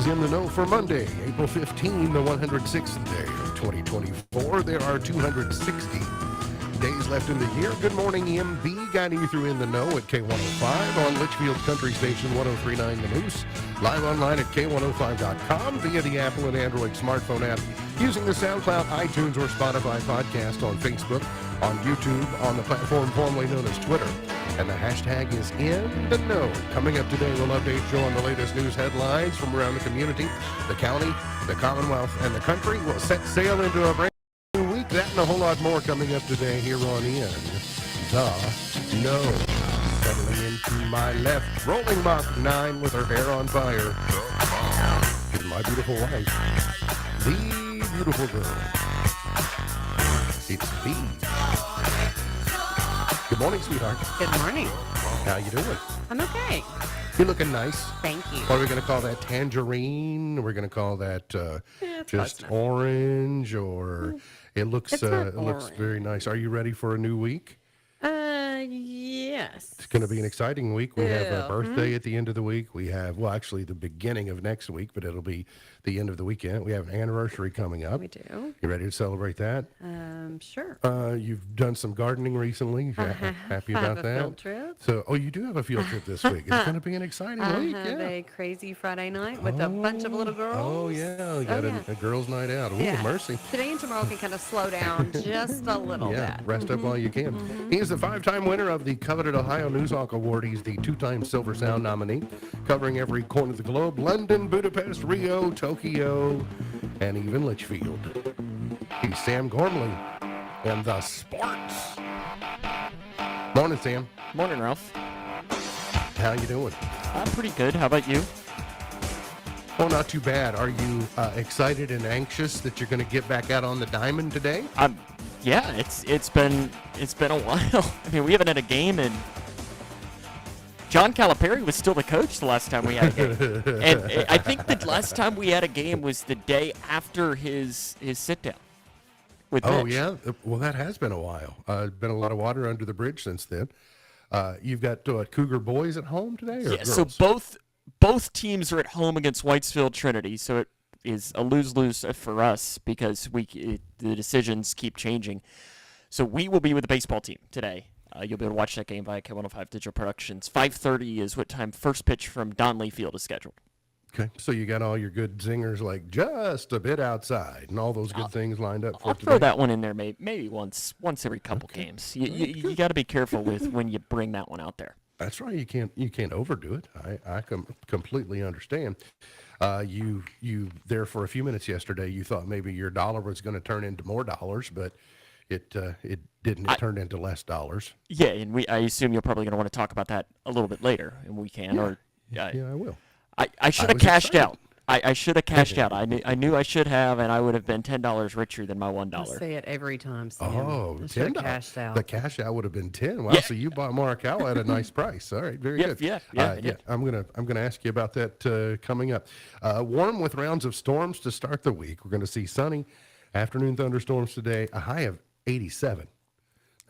is In the Know for Monday, April 15, the 106th day of 2024. There are 260 days left in the year. Good morning, EMB, guiding you through In the Know at K105 on Litchfield Country Station 1039 The Moose. Live online at K105.com via the Apple and Android smartphone app, using the SoundCloud, iTunes, or Spotify podcast, on Facebook, on YouTube, on the platform formerly known as Twitter. And the hashtag is In the Know. Coming up today, we'll update you on the latest news headlines from around the community, the county, the Commonwealth, and the country. We'll set sail into a brand new week. That and a whole lot more coming up today here on In the Know. Settling into my left, rolling Mach 9 with her hair on fire. Is my beautiful wife, the beautiful girl. It's Bee. Good morning, sweetheart. Good morning. How you doing? I'm okay. You're looking nice. Thank you. What are we going to call that? Tangerine? We're going to call that Yeah, it's just close enough. orange, or it looks It's not it looks orange. very nice. Are you ready for a new week? Yes. It's going to be an exciting week. We have Yeah. a birthday at the end of the week. We have, well, actually the beginning of next week, but it'll be the end of the weekend. We have an anniversary coming up. We do. You ready to celebrate that? Sure. You've done some gardening recently. Happy I have about a that? field trip. So, you do have a field trip this week. It's going to be an exciting I week. have Yeah. a crazy Friday night with a bunch of little girls. Oh, yeah. You got yeah. a girls' night out. Ooh, Yeah. mercy. Today and tomorrow can kind of slow down just a little Yeah, bit. rest up while you can. He is the 5-time winner of the coveted Ohio Newshawk Award. He's the 2-time Silver Sound nominee, covering every corner of the globe: London, Budapest, Rio, Tokyo, and even Litchfield. He's Sam Gormley and the Sports. Morning, Sam. Morning, Ralph. How you doing? I'm pretty good. How about you? Oh, not too bad. Are you excited and anxious that you're going to get back out on the diamond today? Yeah, it's been a while. I mean, we haven't had a game in. John Calipari was still the coach the last time we had a game, and I think the last time we had a game was the day after his sit down with Oh, Mitch. yeah? Well, that has been a while. Been a lot of water under the bridge since then. You've got Cougar boys at home today, or Yeah, so girls? both teams are at home against Whitesfield Trinity, so it is a lose-lose for us because the decisions keep changing. So we will be with the baseball team today. You'll be able to watch that game via K105 Digital Productions. 5:30 is what time first pitch from Donley Field is scheduled. Okay, so you got all your good zingers, like just a bit outside, and all those good things lined up for I'll today. throw that one in there maybe once every couple games. You got to be careful with when you bring that one out there. That's right. You can't overdo it. I completely understand. You there for a few minutes yesterday. You thought maybe your dollar was going to turn into more dollars, but it didn't. It turned into less dollars. Yeah, and I assume you're probably going to want to talk about that a little bit later, and we can. Yeah. Or Yeah, I will. I should I have was cashed excited. out. I should have cashed out. I knew I should have, and I would have been $10 richer than my I $1. say it every time, Sam. Oh, I should have $10. cashed out. The cash out would have been 10. Wow, Yeah. so you bought Morikawa at a nice price. All right, very Yep, good. yeah, I yeah. did. I'm gonna ask you about that coming up. Warm with rounds of storms to start the week. We're going to see sunny afternoon thunderstorms today. A high of 87.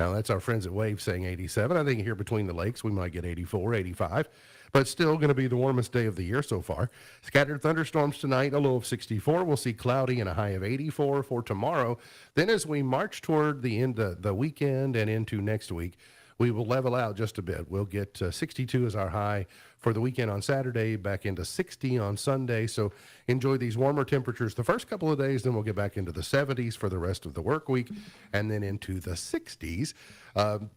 Now that's our friends at Wave saying 87. I think here between the lakes we might get 84, 85. But still going to be the warmest day of the year so far. Scattered thunderstorms tonight, a low of 64. We'll see cloudy and a high of 84 for tomorrow. Then as we march toward the end of the weekend and into next week, we will level out just a bit. We'll get 62 as our high for the weekend on Saturday, back into 60 on Sunday. So enjoy these warmer temperatures the first couple of days, then we'll get back into the 70s for the rest of the work week, and then into the 60s.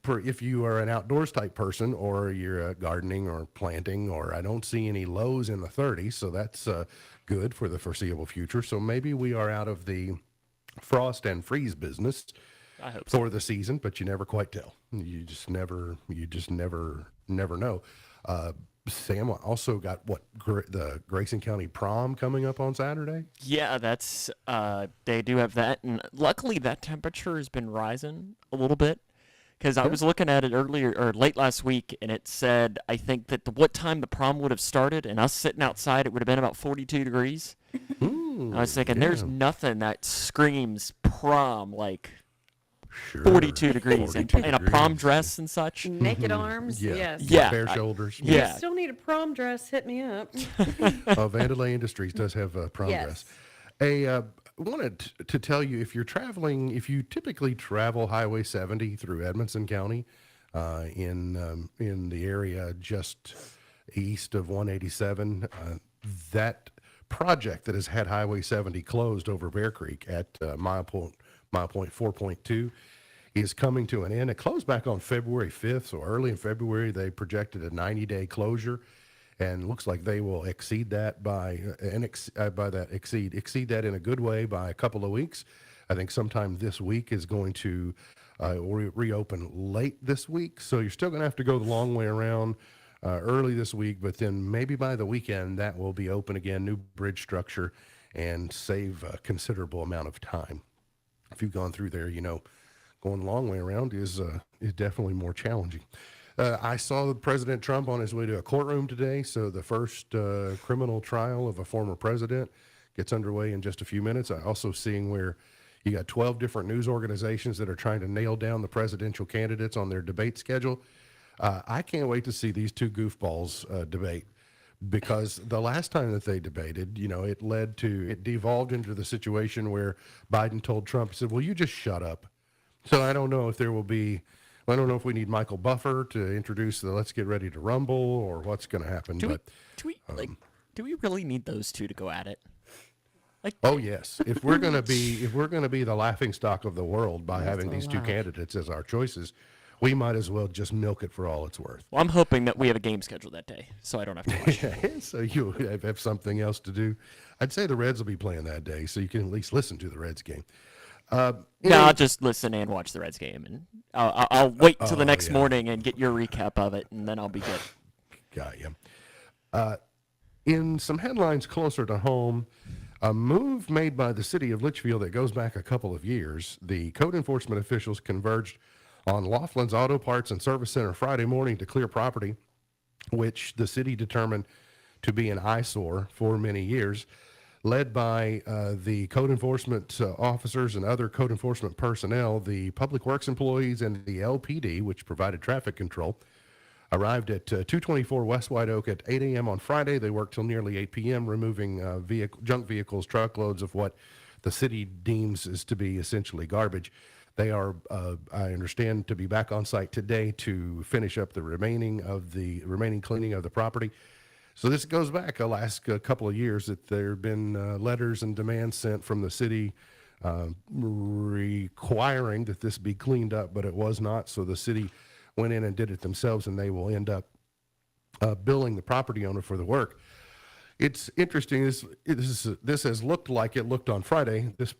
If you are an outdoors type person, or you're gardening or planting, or I don't see any lows in the 30s, so that's good for the foreseeable future. So maybe we are out of the frost and freeze business I hope so. for the season, but you never quite tell. You just never know. Sam also got the Grayson County Prom coming up on Saturday. Yeah, that's they do have that, and luckily that temperature has been rising a little bit. Because I was looking at it earlier or late last week, and it said I think that what time the prom would have started, and us sitting outside, it would have been about 42 degrees. I was thinking, there's nothing that screams prom like Sure. 42 degrees and 42 a prom degrees. dress and such. Naked arms. Yeah. Yes. Yeah, Bare I- shoulders. yeah. Still need a prom dress. Hit me up. Vandalay Industries does have a prom Yes. dress. Wanted to tell you, if you're traveling, if you typically travel Highway 70 through Edmonson County, in the area just east of 187, that project that has had Highway 70 closed over Bear Creek at mile point 4.2 is coming to an end. It closed back on February 5th, so early in February they projected a 90-day closure, and looks like they will exceed that exceed that in a good way by a couple of weeks. I think sometime this week is going to reopen late this week, so you're still going to have to go the long way around early this week, but then maybe by the weekend that will be open again, new bridge structure, and save a considerable amount of time. If you've gone through there, you know, going the long way around is definitely more challenging. I saw President Trump on his way to a courtroom today, so the first criminal trial of a former president gets underway in just a few minutes. I also seeing where you got 12 different news organizations that are trying to nail down the presidential candidates on their debate schedule. I can't wait to see these two goofballs debate, because the last time that they debated, you know, it devolved into the situation where Biden told Trump, he said, "Well, you just shut up." So I don't know if I don't know if we need Michael Buffer to introduce the "Let's Get Ready to Rumble" or what's going to happen. Do but do we really need those two to go at it? oh yes, if we're going to be the laughingstock of the world by having a these two lot. candidates as our choices, we might as well just milk it for all it's worth. Well, I'm hoping that we have a game scheduled that day, so I don't have to watch. So you have something else to do. I'd say the Reds will be playing that day, so you can at least listen to the Reds game. No, I'll just listen and watch the Reds game, and I'll wait till the next yeah. morning and get your recap of it, and then I'll be good. Got you. In some headlines closer to home, a move made by the city of Litchfield that goes back a couple of years. The code enforcement officials converged on Laughlin's Auto Parts and Service Center Friday morning to clear property, which the city determined to be an eyesore for many years. Led by the code enforcement officers and other code enforcement personnel, the public works employees and the LPD, which provided traffic control, arrived at 224 West White Oak at 8 a.m. on Friday. They worked till nearly 8 p.m., removing junk vehicles, truckloads of what the city deems is to be essentially garbage. They are, I understand, to be back on site today to finish up the remaining cleaning of the property. So this goes back the last couple of years that there have been letters and demands sent from the city requiring that this be cleaned up, but it was not. So the city went in and did it themselves, and they will end up billing the property owner for the work. It's interesting. This has looked like it looked on Friday, this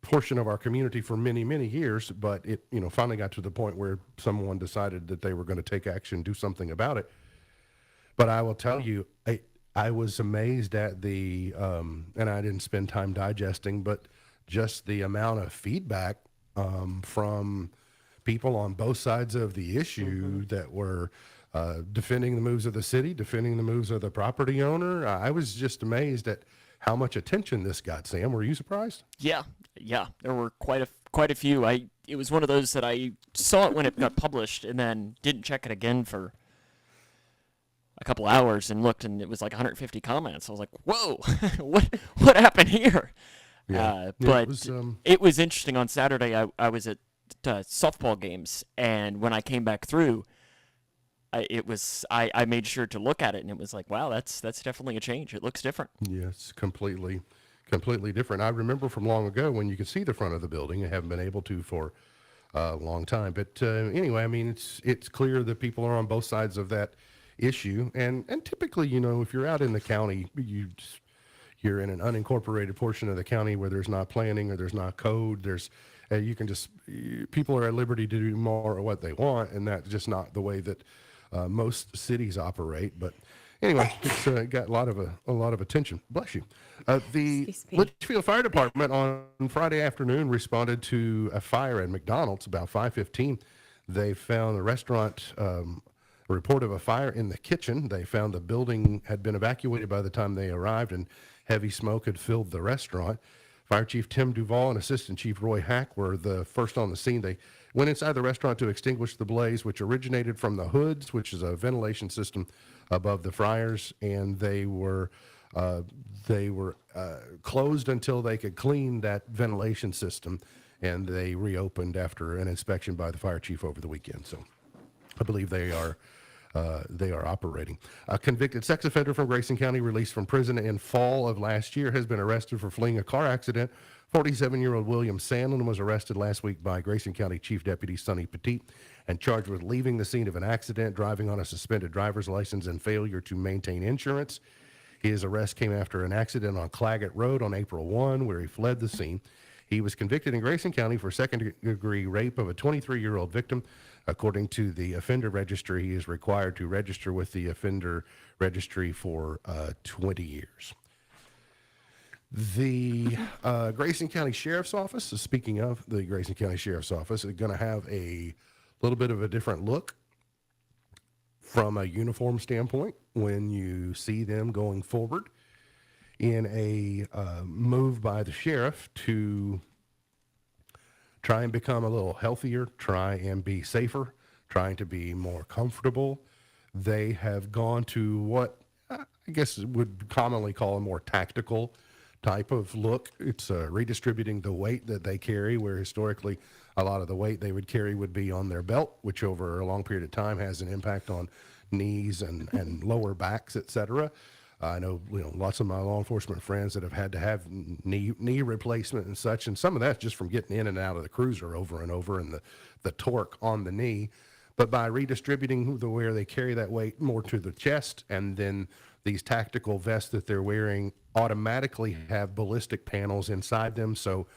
portion of our community for many, many years, but it finally got to the point where someone decided that they were going to take action, do something about it. But I will tell you, I was amazed at and I didn't spend time digesting, but just the amount of feedback from people on both sides of the issue that were defending the moves of the city, defending the moves of the property owner. I was just amazed at how much attention this got. Sam, were you surprised? Yeah, there were quite a few. It was one of those that I saw it when it got published and then didn't check it again for a couple hours and looked, and it was like 150 comments. I was like, "Whoa, what happened here?" Yeah. But It was, it was interesting. On Saturday, I was at softball games, and when I came back through, I made sure to look at it, and it was like, wow, that's definitely a change. It looks different. yes, completely different. I remember from long ago when you could see the front of the building. I haven't been able to for a long time. But anyway, I mean, it's clear that people are on both sides of that issue. And typically, if you're out in the county, you're in an unincorporated portion of the county where there's not planning or there's not code. People are at liberty to do more of what they want, and that's just not the way that most cities operate. But anyway, it's got a lot of attention. Bless you. The Excuse me. Litchfield Fire Department on Friday afternoon responded to a fire at McDonald's about 5:15. They found the restaurant. A report of a fire in the kitchen. They found the building had been evacuated by the time they arrived, and heavy smoke had filled the restaurant. Fire Chief Tim Duval and Assistant Chief Roy Hack were the first on the scene. They went inside the restaurant to extinguish the blaze, which originated from the hoods, which is a ventilation system above the fryers, and they were closed until they could clean that ventilation system, and they reopened after an inspection by the fire chief over the weekend. So I believe they are operating. A convicted sex offender from Grayson County, released from prison in fall of last year, has been arrested for fleeing a car accident. 47-year-old William Sandlin was arrested last week by Grayson County Chief Deputy Sonny Petit and charged with leaving the scene of an accident, driving on a suspended driver's license, and failure to maintain insurance. His arrest came after an accident on Claggett Road on April 1, where he fled the scene. He was convicted in Grayson County for second-degree rape of a 23-year-old victim. According to the offender registry, he is required to register with the offender registry for 20 years. The Grayson County Sheriff's Office, speaking of the Grayson County Sheriff's Office, is going to have a little bit of a different look from a uniform standpoint when you see them going forward in a move by the sheriff to try and become a little healthier, try and be safer, trying to be more comfortable. They have gone to what I guess would commonly call a more tactical type of look. It's redistributing the weight that they carry, where historically a lot of the weight they would carry would be on their belt, which over a long period of time has an impact on knees and lower backs, etc. I know, lots of my law enforcement friends that have had to have knee replacement and such, and some of that's just from getting in and out of the cruiser over and over, and the torque on the knee. But by redistributing where they carry that weight more to the chest, and then these tactical vests that they're wearing automatically have ballistic panels inside them, so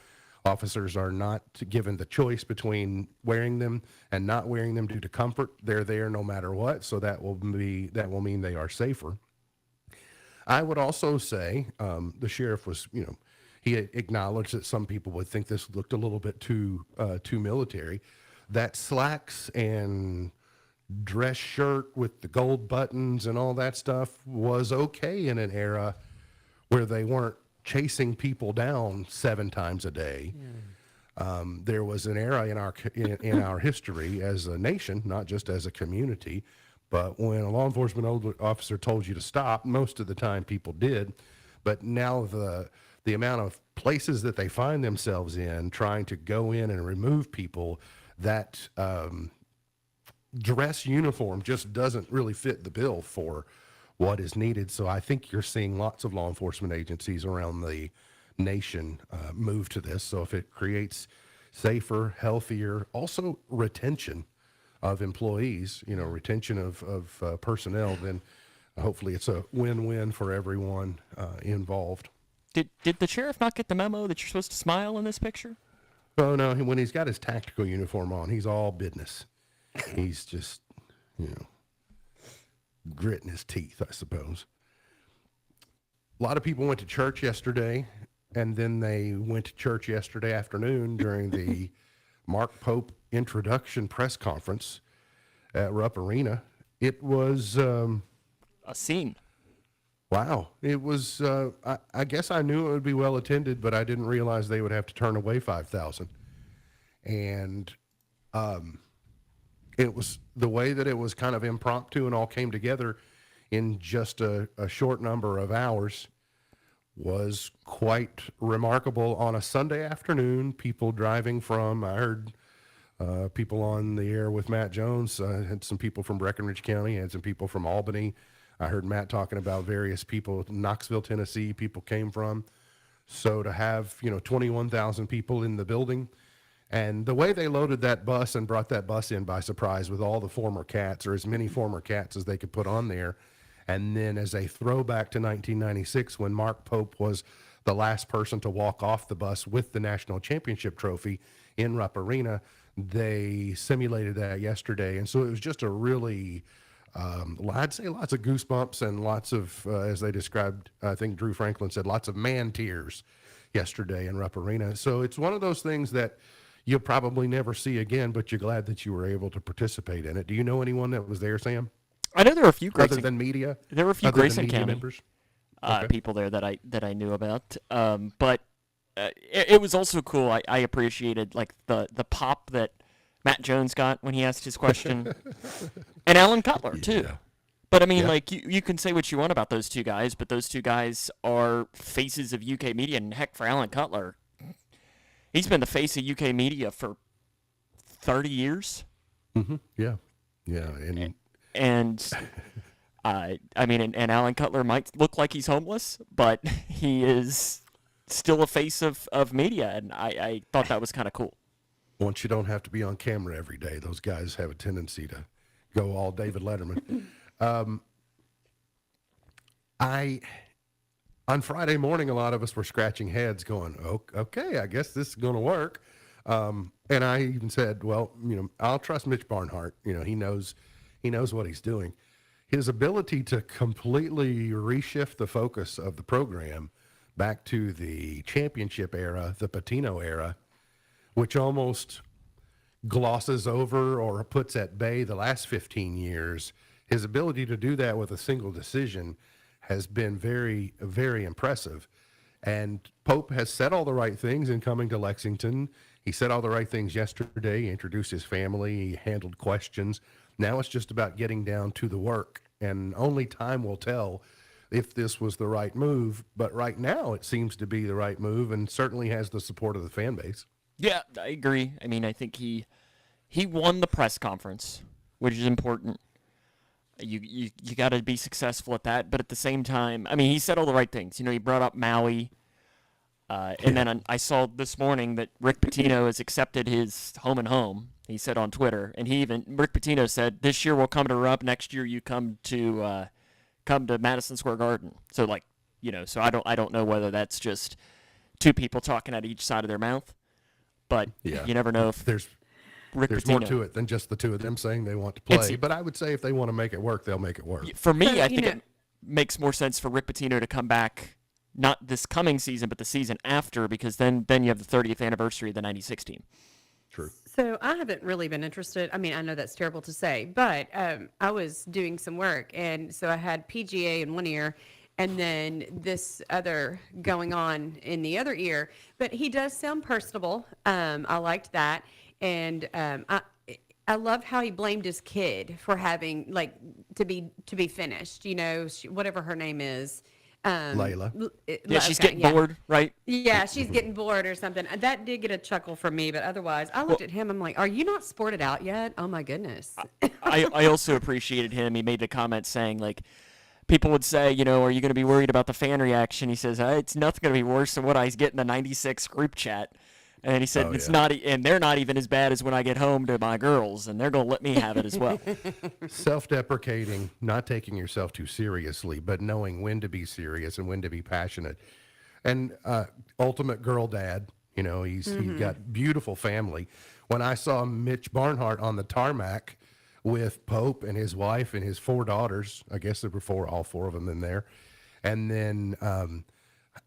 officers are not given the choice between wearing them and not wearing them due to comfort. They're there no matter what, so that will mean they are safer. I would also say the sheriff was, he acknowledged that some people would think this looked a little bit too military. That slacks and dress shirt with the gold buttons and all that stuff was okay in an era where they weren't chasing people down 7 times a day. There was an era in our history as a nation, not just as a community, but when a law enforcement officer told you to stop, most of the time people did. But now the amount of places that they find themselves in trying to go in and remove people, that dress uniform just doesn't really fit the bill for what is needed. So I think you're seeing lots of law enforcement agencies around the nation move to this. So if it creates safer, healthier, also retention of employees, retention of personnel, then hopefully it's a win-win for everyone involved. Did the sheriff not get the memo that you're supposed to smile in this picture? Oh, no, when he's got his tactical uniform on, he's all business. He's just, gritting his teeth, I suppose. A lot of people went to church yesterday, and then they went to church yesterday afternoon during the Mark Pope introduction press conference at Rupp Arena. It was A scene. wow. It was. I guess I knew it would be well attended, but I didn't realize they would have to turn away 5,000. And it was the way that it was kind of impromptu and all came together in just a short number of hours was quite remarkable on a Sunday afternoon. People driving from, I heard people on the air with Matt Jones, had some people from Breckinridge County, had some people from Albany. I heard Matt talking about various people, Knoxville, Tennessee, people came from. So to have, 21,000 people in the building, and the way they loaded that bus and brought that bus in by surprise with all the former Cats, or as many former Cats as they could put on there. And then as a throwback to 1996, when Mark Pope was the last person to walk off the bus with the national championship trophy in Rupp Arena, they simulated that yesterday. And so it was just a really, I'd say lots of goosebumps and lots of, as they described, I think Drew Franklin said, lots of man tears yesterday in Rupp Arena. So it's one of those things that you'll probably never see again, but you're glad that you were able to participate in it. Do you know anyone that was there, Sam? I know there were a few Other than media? There were a few Other than Grayson media County members? Okay. people there that I knew about. But it was also cool. I appreciated like the pop that Matt Jones got when he asked his question, and Alan Cutler too. Yeah. But I mean, Yeah. like you can say what you want about those two guys, but those two guys are faces of UK media, and heck, for Alan Cutler, he's been the face of UK media for 30 years. Yeah. Yeah. And I mean, and Alan Cutler might look like he's homeless, but he is still a face of media, and I thought that was kind of cool. Once you don't have to be on camera every day, those guys have a tendency to go all David Letterman. On Friday morning, a lot of us were scratching heads going, "Oh, okay, I guess this is going to work." And I even said, well, I'll trust Mitch Barnhart. He knows what he's doing. His ability to completely reshift the focus of the program back to the championship era, the Patino era, which almost glosses over or puts at bay the last 15 years. His ability to do that with a single decision has been very, very impressive. And Pope has said all the right things in coming to Lexington. He said all the right things yesterday. He introduced his family. He handled questions. Now it's just about getting down to the work. And only time will tell if this was the right move. But right now it seems to be the right move and certainly has the support of the fan base. Yeah, I agree. I mean, I think he won the press conference, which is important. You got to be successful at that, but at the same time, I mean, he said all the right things. He brought up Maui, and then I saw this morning that Rick Pitino has accepted his home and home. He said on Twitter, and Rick Pitino said, "This year we'll come to Rupp. Next year you come to Madison Square Garden." So so I don't know whether that's just two people talking out each side of their mouth, but Yeah. you never know if There's Rick more Pitino. to it than just the two of them saying they want to play. It's- But I would say if they want to make it work, they'll make it work. For me, So, I you think know- it makes more sense for Rick Pitino to come back, not this coming season, but the season after, because then you have the 30th anniversary of the '96 team. True. So I haven't really been interested. I mean, I know that's terrible to say, but I was doing some work, and so I had PGA in one ear, and then this other going on in the other ear. But he does sound personable. I liked that, and I loved how he blamed his kid for having to be finished. Whatever her name is. Layla. Yeah, she's getting bored, right? Yeah, she's getting bored or something. That did get a chuckle from me, but otherwise, I looked at him. I'm like, "Are you not sported out yet? Oh my goodness!" I also appreciated him. He made the comment saying, like, people would say, are you going to be worried about the fan reaction? He says, it's nothing going to be worse than what I get in the '96 group chat. And he said, it's not, and they're not even as bad as when I get home to my girls, and they're going to let me have it as well. Self-deprecating, not taking yourself too seriously, but knowing when to be serious and when to be passionate. And ultimate girl dad, he's got beautiful family. When I saw Mitch Barnhart on the tarmac with Pope and his wife and his 4 daughters, I guess there were all 4 of them in there. And then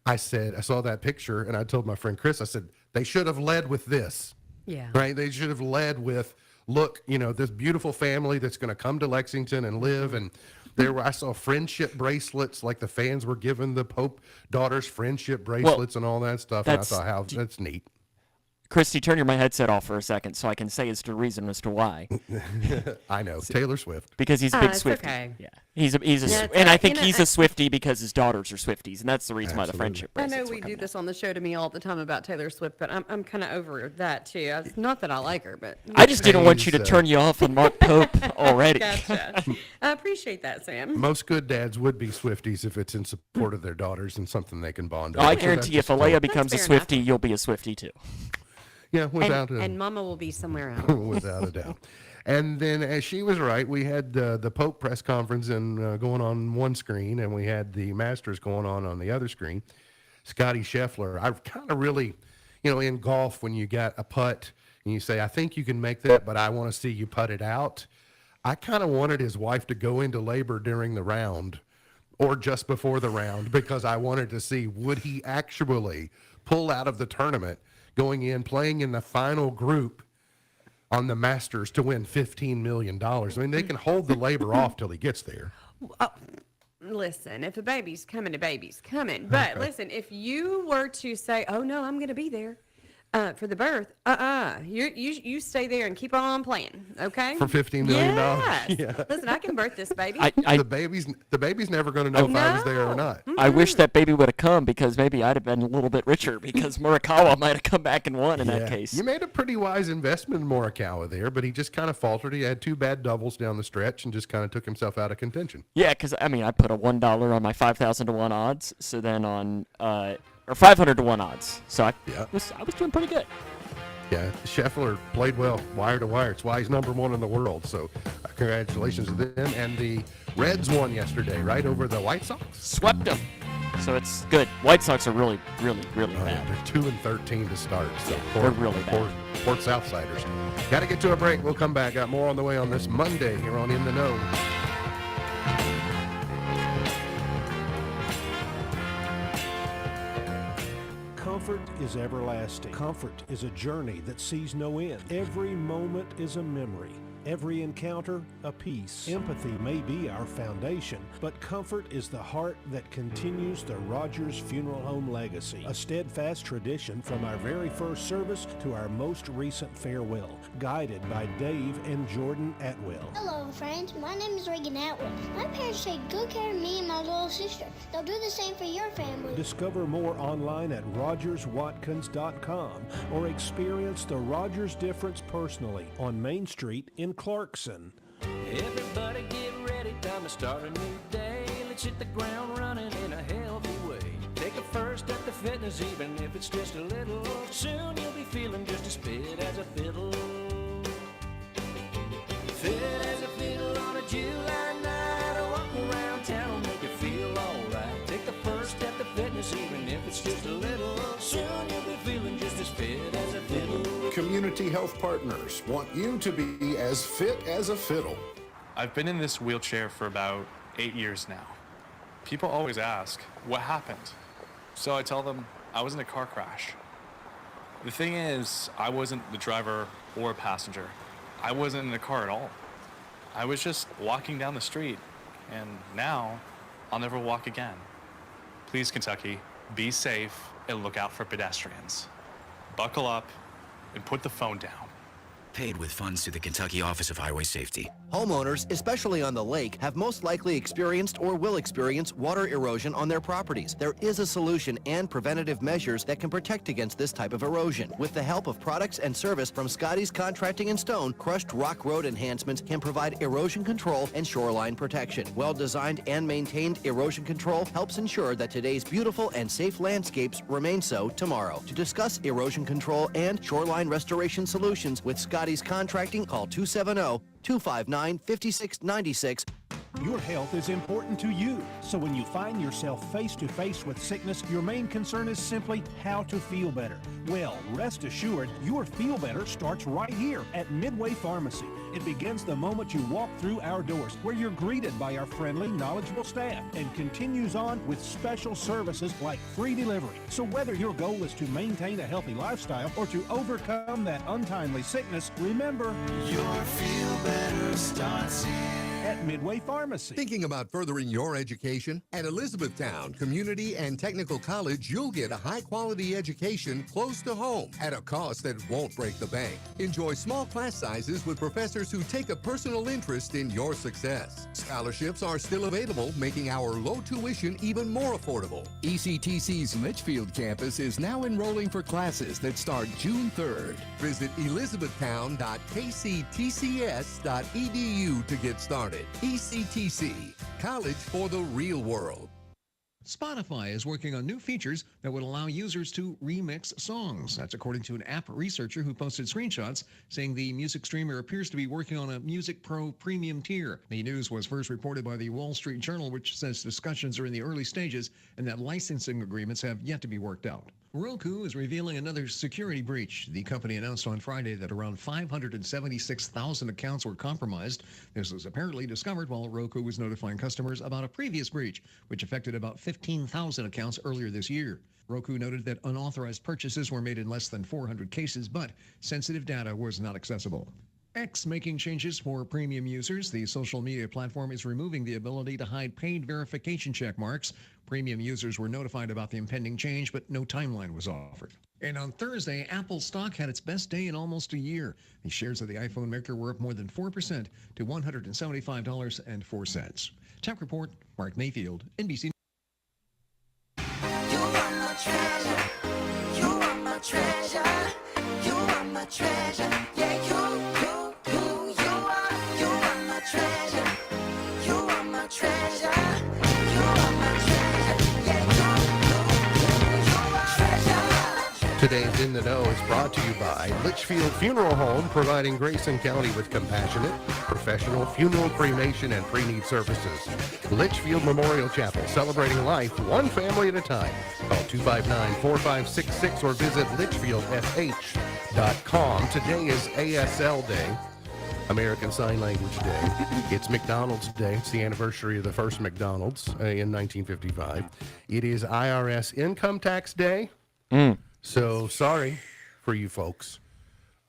I saw that picture and I told my friend Chris, I said, they should have led with this. Yeah. Right? They should have led with, look, this beautiful family that's going to come to Lexington and live. And I saw friendship bracelets, like the fans were giving the Pope daughters friendship bracelets and all that stuff. And I thought, that's neat. Christy, turn your headset off for a second so I can say as to reason as to why. I know. Taylor Swift. Because he's a big it's Swiftie. okay. Yeah, he's a Yeah, it's and I okay. think he's a Swiftie because his daughters are Swifties, and that's the reason why the Absolutely. friendship I know bracelets we were do coming this on the show to me all the time about Taylor Swift, but I'm kind of over that too. It's not that I like her, but out. I just didn't want you to He's, turn you off on Mark Pope already. gotcha. I appreciate that, Sam. Most good dads would be Swifties if it's in support of their daughters and something they can bond Oh, I over. So guarantee if that's Alea becomes a fair enough. Swiftie, you'll be a Swiftie too. yeah, without And Mama will be somewhere else. without a doubt. And then, as she was right, we had the Pope press conference and going on one screen, and we had the Masters going on the other screen. Scotty Scheffler, I kind of really, in golf, when you got a putt and you say, I think you can make that, but I want to see you putt it out. I kind of wanted his wife to go into labor during the round or just before the round because I wanted to see, would he actually pull out of the tournament going in, playing in the final group on the Masters to win $15 million. I mean, they can hold the labor off till he gets there. listen, if a baby's coming, a baby's coming. But listen, if you were to say, "Oh no, I'm going to be there for the birth," you stay there and keep on playing, okay? For $15 million. Yes. Yeah. Listen, I can birth this baby. The baby's never going to know if I was there or No. not. I wish that baby would have come because maybe I'd have been a little bit richer because Morikawa might have come back and won in that case. You made a pretty wise investment in Morikawa there, but he just kind of faltered. He had 2 bad doubles down the stretch and just kind of took himself out of contention. Yeah, because I mean, I put a $1 on my 5,000 to 1 odds, so then on or 500 to 1 odds. So I was doing pretty good. Yeah, Scheffler played well, wire to wire. It's why he's number 1 in the world. So congratulations to them. And the Reds won yesterday, right, over the White Sox? Swept them. So it's good. White Sox are really, really, really bad. They're 2-13 to start. So they're really bad. Poor Southsiders. Got to get to a break. We'll come back. Got more on the way on this Monday here on In the Know. Comfort is everlasting. Comfort is a journey that sees no end. Every moment is a memory. Every encounter, a piece. Empathy may be our foundation, but comfort is the heart that continues the Rogers Funeral Home legacy. A steadfast tradition from our very first service to our most recent farewell, guided by Dave and Jordan Atwell. Hello, friends. My name is Reagan Atwood. My parents take good care of me and my little sister. They'll do the same for your family. Discover more online at rogerswatkins.com or experience the Rogers difference personally on Main Street in Clarkson. Everybody get ready, time to start a new day. Let's hit the ground running in a healthy way. Take a first step to fitness, even if it's just a little. Soon you'll be feeling just as fit as a fiddle. Fit as a fiddle on a July night. A walk around town will make you feel alright. Take the first step to fitness, even if it's just a little. Soon you'll be feeling just as fit as a fiddle. Community Health Partners want you to be as fit as a fiddle. I've been in this wheelchair for about 8 years now. People always ask, what happened? So I tell them I was in a car crash. The thing is, I wasn't the driver or passenger. I wasn't in the car at all. I was just walking down the street, and now I'll never walk again. Please, Kentucky, be safe and look out for pedestrians. Buckle up and put the phone down. Paid with funds through the Kentucky Office of Highway Safety. Homeowners, especially on the lake, have most likely experienced or will experience water erosion on their properties. There is a solution and preventative measures that can protect against this type of erosion. With the help of products and service from Scotty's Contracting and Stone, Crushed Rock Road enhancements can provide erosion control and shoreline protection. Well-designed and maintained erosion control helps ensure that today's beautiful and safe landscapes remain so tomorrow. To discuss erosion control and shoreline restoration solutions with Scotty's Contracting, call 270-259-5696. Your health is important to you, so when you find yourself face to face with sickness, your main concern is simply how to feel better. Well, rest assured, your feel better starts right here at Midway Pharmacy. It begins the moment you walk through our doors, where you're greeted by our friendly, knowledgeable staff, and continues on with special services like free delivery. So whether your goal is to maintain a healthy lifestyle or to overcome that untimely sickness, remember, Your feel better starts here. at Midway Pharmacy. Thinking about furthering your education? At Elizabethtown Community and Technical College, you'll get a high-quality education close to home at a cost that won't break the bank. Enjoy small class sizes with professors who take a personal interest in your success. Scholarships are still available, making our low tuition even more affordable. ECTC's Litchfield campus is now enrolling for classes that start June 3rd. Visit elizabethtown.kctcs.edu to get started. ECTC, college for the real world. Spotify is working on new features that would allow users to remix songs. That's according to an app researcher who posted screenshots saying the music streamer appears to be working on a Music Pro premium tier. The news was first reported by the Wall Street Journal, which says discussions are in the early stages and that licensing agreements have yet to be worked out. Roku is revealing another security breach. The company announced on Friday that around 576,000 accounts were compromised. This was apparently discovered while Roku was notifying customers about a previous breach, which affected about 15,000 accounts earlier this year. Roku noted that unauthorized purchases were made in less than 400 cases, but sensitive data was not accessible. X making changes for premium users. The social media platform is removing the ability to hide paid verification check marks. Premium users were notified about the impending change, but no timeline was offered. And on Thursday, Apple stock had its best day in almost a year. The shares of the iPhone maker were up more than 4% to $175.04. Tech Report, Mark Mayfield, NBC. Today's In the Know is brought to you by Litchfield Funeral Home, providing Grayson County with compassionate, professional funeral, cremation, and pre-need services. Litchfield Memorial Chapel, celebrating life one family at a time. Call 259-4566 or visit litchfieldfh.com. Today is ASL Day, American Sign Language Day. It's McDonald's Day. It's the anniversary of the first McDonald's in 1955. It is IRS Income Tax Day. So sorry for you folks,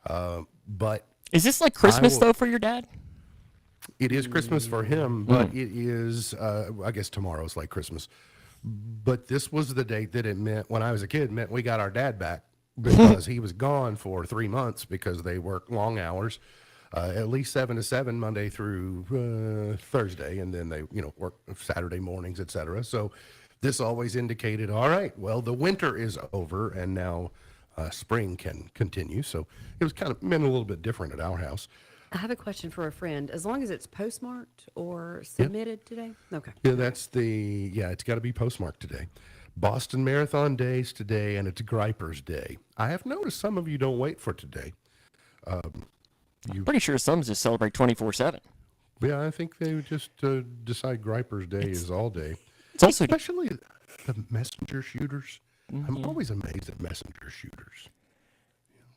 but is this like Christmas though for your dad? It is Christmas for him, but it is, I guess tomorrow's like Christmas. But this was the date that it meant, when I was a kid, meant we got our dad back because he was gone for 3 months because they work long hours, at least 7 to 7 Monday through Thursday, and then they work Saturday mornings, etc. So this always indicated, all right, well, the winter is over and now spring can continue. So it was kind of meant a little bit different at our house. I have a question for a friend. As long as it's postmarked or submitted today? Okay. Yeah, it's got to be postmarked today. Boston Marathon Days today, and it's Gripers Day. I have noticed some of you don't wait for today. I'm pretty sure some just celebrate 24/7. Yeah, I think they just decide Gripers Day is all day. It's also especially the messenger shooters. I'm always amazed at messenger shooters.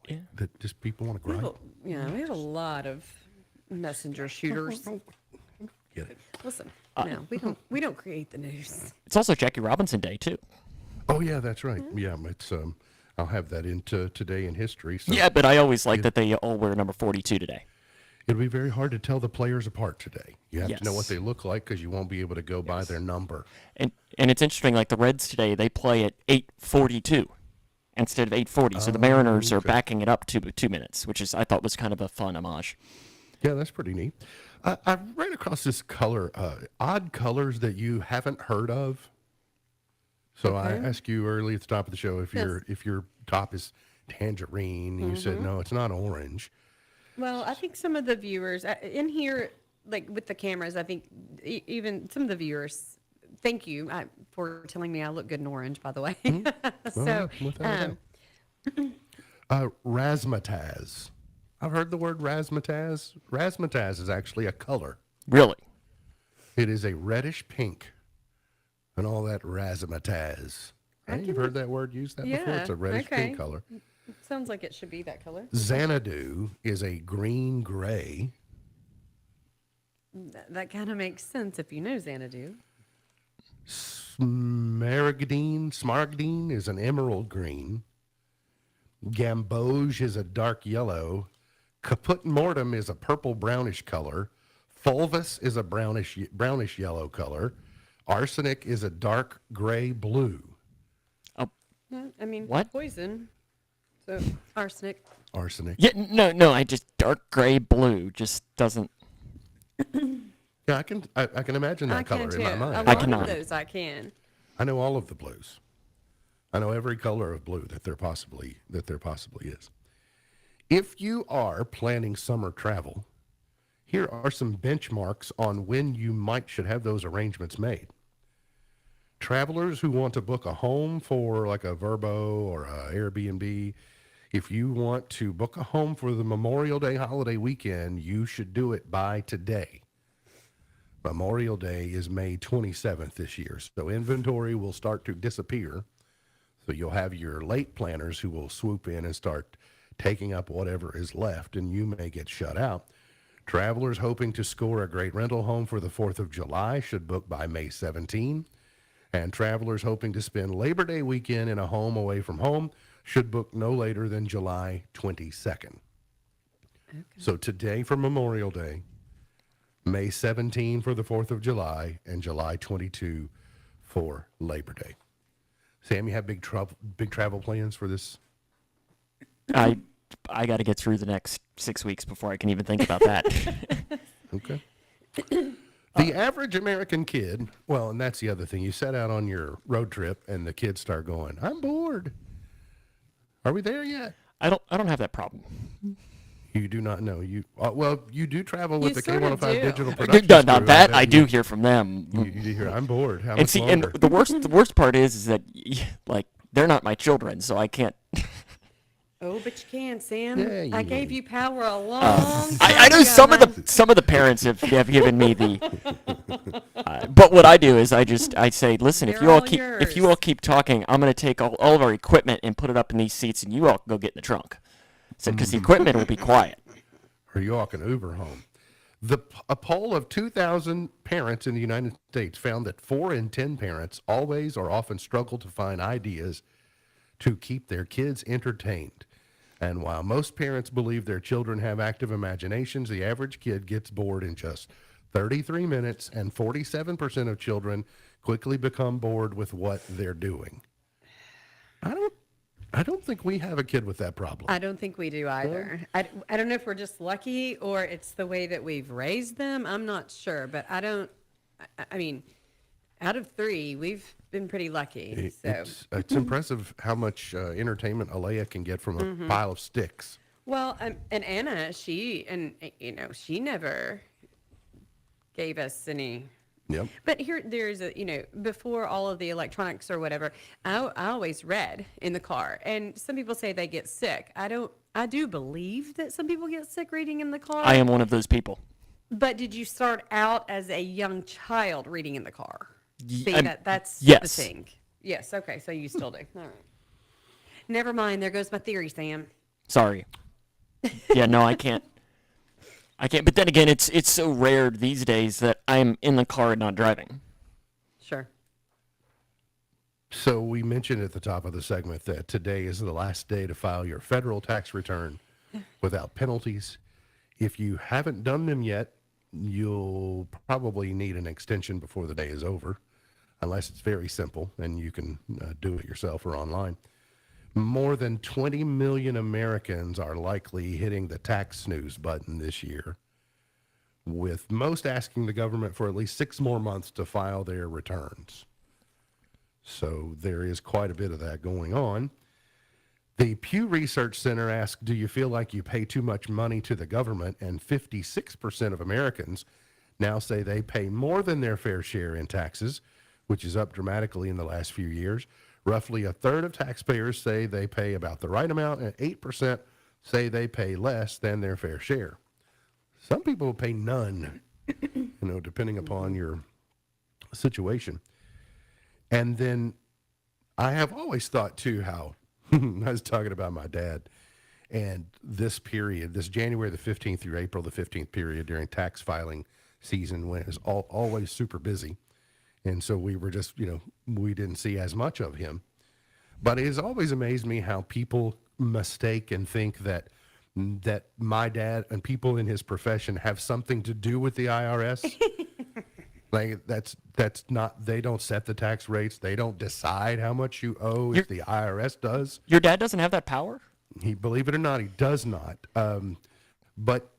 Yeah. That just people want to gripe. We have a lot of messenger shooters. Get it? Listen, no, we don't create the news. It's also Jackie Robinson Day too. Oh yeah, that's right. Yeah, it's I'll have that into today in history. So Yeah, but I always like that they all wear number 42 today. it'll be very hard to tell the players apart today. You have to know what they look like because you won't be able to go by their number. And it's interesting, like the Reds today, they play at 8:42 instead of 8:40. So the Mariners are backing it up 2 minutes, which I thought was kind of a fun homage. Yeah, that's pretty neat. I ran across this color, odd colors that you haven't heard of. So I asked you early at the top of the show if your top is tangerine, and you said no, it's not orange. Well, I think some of the viewers in here, like with the cameras, I think even some of the viewers, thank you for telling me I look good in orange, by the way. So, razzmatazz. I've heard the word razzmatazz. Razzmatazz is actually a color. Really? It is a reddish pink and all that razzmatazz. Right? You've heard that word used before? It's a reddish pink color. Sounds like it should be that color. Xanadu is a green gray. That kind of makes sense if you know Xanadu. Smaragdine is an emerald green. Gamboge is a dark yellow. Caput mortem is a purple brownish color. Fulvus is a brownish yellow color. Arsenic is a dark gray blue. Oh, I mean, what? Poison. So arsenic. Arsenic. Yeah, no. I just dark gray blue just doesn't. Yeah, I can imagine that color in my mind. A lot of those I can. I know all of the blues. I know every color of blue that there possibly is. If you are planning summer travel, here are some benchmarks on when you should have those arrangements made. Travelers who want to book a home for like a Vrbo or a Airbnb, if you want to book a home for the Memorial Day holiday weekend, you should do it by today. Memorial Day is May 27th this year, so inventory will start to disappear. So you'll have your late planners who will swoop in and start taking up whatever is left, and you may get shut out. Travelers hoping to score a great rental home for the 4th of July should book by May 17. And travelers hoping to spend Labor Day weekend in a home away from home should book no later than July 22nd. So today for Memorial Day, May 17 for the 4th of July, and July 22 for Labor Day. Sam, you have big travel plans for this? I got to get through the next 6 weeks before I can even think about that. Okay. The average American kid, well, and that's the other thing. You set out on your road trip and the kids start going, I'm bored. Are we there yet? I don't have that problem. You do not know. You do travel with You the sort of K105 do. digital production Not crew. that. I do You hear from them. do hear, I'm bored. How And much see, longer? and the worst part is that like they're not my children, so I can't. Oh, but you can, Sam. Yeah, I you- gave you power a long I know time ago, some of the parents have given me the. But what I do is I say, listen, if They're you all all keep talking, I'm going to take all of our equipment and put it up in these seats, and you all go get in the trunk. So because the equipment will be quiet. Or you all can Uber home. A poll of 2,000 parents in the United States found that 4 in 10 parents always or often struggle to find ideas to keep their kids entertained. And while most parents believe their children have active imaginations, the average kid gets bored in just 33 minutes, and 47% of children quickly become bored with what they're doing. I don't think we have a kid with that problem. I don't think we do either. I don't know if we're just lucky or it's the way that we've raised them. I'm not sure, but I mean, out of 3, we've been pretty lucky. So, It's impressive how much entertainment Alea can get from a pile of sticks. well, and Anna, she never gave us any. Yep. But there's before all of the electronics or whatever, I always read in the car. And some people say they get sick. I do believe that some people get sick reading in the car. I am one of those people. But did you start out as a young child reading in the car? See, I'm- that's the yes. thing. Yes, okay, so you still do. All right. Never mind, there goes my theory, Sam. Sorry. Yeah, no, I can't. But then again, it's so rare these days that I'm in the car and not driving. Sure. So we mentioned at the top of the segment that today is the last day to file your federal tax return without penalties. If you haven't done them yet, you'll probably need an extension before the day is over, unless it's very simple and you can do it yourself or online. More than 20 million Americans are likely hitting the tax snooze button this year, with most asking the government for at least 6 more months to file their returns. So there is quite a bit of that going on. The Pew Research Center asked, do you feel like you pay too much money to the government? And 56% of Americans now say they pay more than their fair share in taxes, which is up dramatically in the last few years. Roughly a third of taxpayers say they pay about the right amount, and 8% say they pay less than their fair share. Some people pay none, depending upon your situation. And then I have always thought, too, how I was talking about my dad, and this period, this January the 15th through April the 15th period during tax filing season, when it was always super busy. And so we were just, we didn't see as much of him. But it has always amazed me how people mistake and think that my dad and people in his profession have something to do with the IRS. Like that's not, they don't set the tax rates. They don't decide how much you owe. If the IRS does. Your dad doesn't have that power? Believe it or not, he does not. But